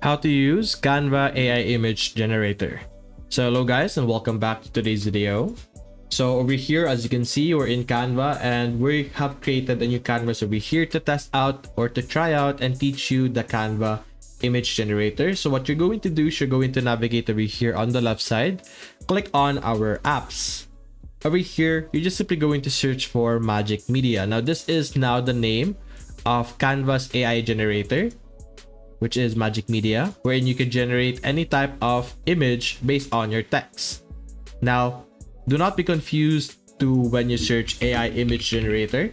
How to use Canva AI image generator. So hello guys and welcome back to today's video. So over here, as you can see, we're in Canva and we have created a new canvas over here to test out or to try out and teach you the Canva image generator. So what you're going to do is you're going to navigate over here on the left side, click on our apps. Over here, you're just simply going to search for Magic Media. Now this is now the name of Canva's AI generator, which is Magic Media, wherein you can generate any type of image based on your text. Now, do not be confused to when you search AI image generator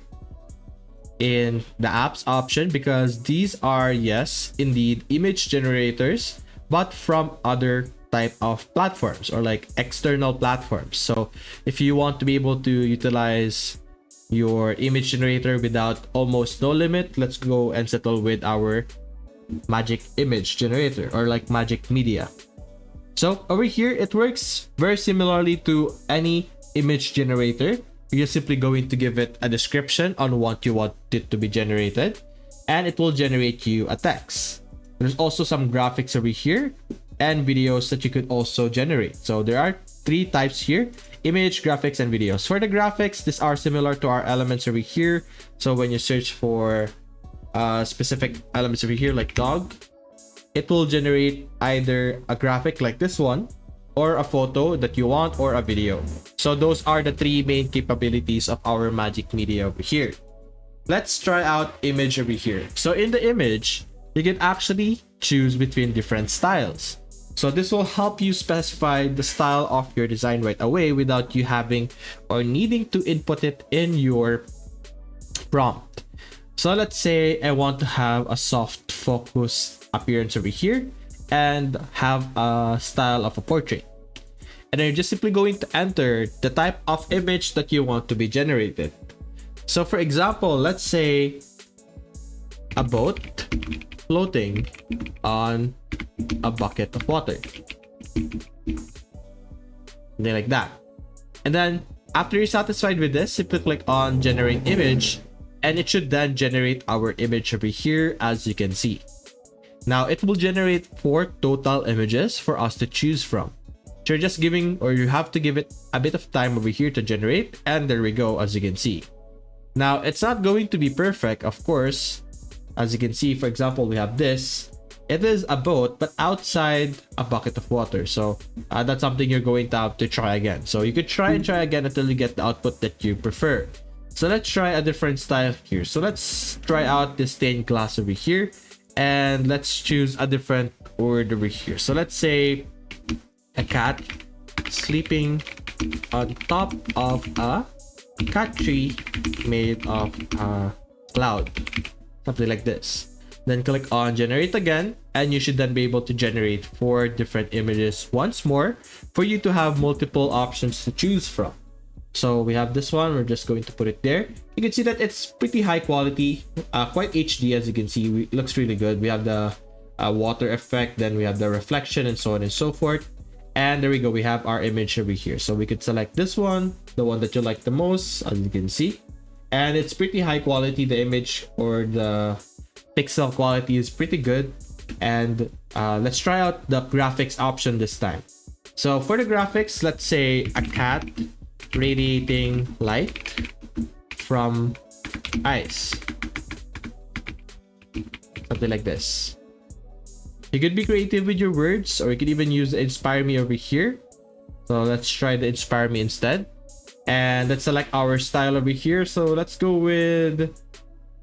in the apps option, because these are, yes, indeed image generators, but from other type of platforms or like external platforms. So if you want to be able to utilize your image generator without almost no limit, let's go and settle with our Magic image generator or like Magic Media. So over here, it works very similarly to any image generator. You're simply going to give it a description on what you want it to be generated, and it will generate you a text. There's also some graphics over here and videos that you could also generate. So there are three types here: image, graphics, and videos. For the graphics, these are similar to our elements over here. So when you search for specific elements over here like dog, it will generate either a graphic like this one, or a photo that you want, or a video. So those are the three main capabilities of our Magic Media over here. Let's try out image over here. So in the image, you can actually choose between different styles. So this will help you specify the style of your design right away without you having or needing to input it in your prompt. So let's say I want to have a soft focus appearance over here and have a style of a portrait. And then you're just simply going to enter the type of image that you want to be generated. So for example, let's say a boat floating on a bucket of water. Something like that. And then after you're satisfied with this, simply click on generate image, and it should then generate our image over here, as you can see. Now it will generate 4 total images for us to choose from. So you're just giving, or you have to give it a bit of time over here to generate, and there we go, as you can see. Now it's not going to be perfect, of course. As you can see, for example, we have this. It is a boat, but outside a bucket of water. So that's something you're going to have to try again. So you could try and try again until you get the output that you prefer. So let's try a different style here. So let's try out this stained glass over here, and let's choose a different word over here. So let's say a cat sleeping on top of a cat tree made of a cloud, something like this. Then click on generate again, and you should then be able to generate 4 different images once more for you to have multiple options to choose from. So we have this one, we're just going to put it there. You can see that it's pretty high quality, quite HD, as you can see. It looks really good. We have the water effect, then we have the reflection, and so on and so forth. And there we go, we have our image over here. So we could select this one, the one that you like the most, as you can see. And it's pretty high quality. The image or the pixel quality is pretty good. And let's try out the graphics option this time. So for the graphics, let's say a cat radiating light from eyes, something like this. You could be creative with your words, or you could even use inspire me over here. So let's try the inspire me instead, and let's select our style over here. So let's go with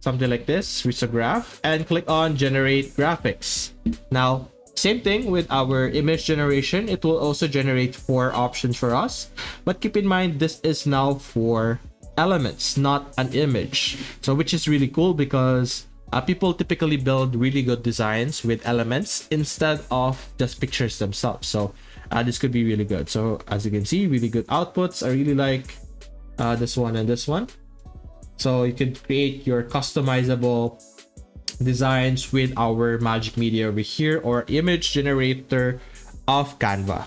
something like this, risograph, and click on generate graphics. Now same thing with our image generation. It will also generate 4 options for us, but keep in mind this is now for elements, not an image. So which is really cool, because people typically build really good designs with elements instead of just pictures themselves. So this could be really good. So as you can see, really good outputs. I really like this one and this one. So you can create your customizable designs with our Magic Media over here, or image generator of Canva.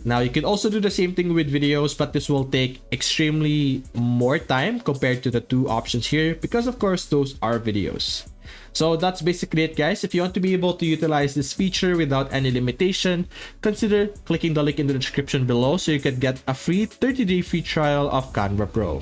Now you can also do the same thing with videos, but this will take extremely more time compared to the 2 options here, because of course those are videos. So that's basically it, guys. If you want to be able to utilize this feature without any limitation, consider clicking the link in the description below so you can get a free 30-day free trial of Canva Pro.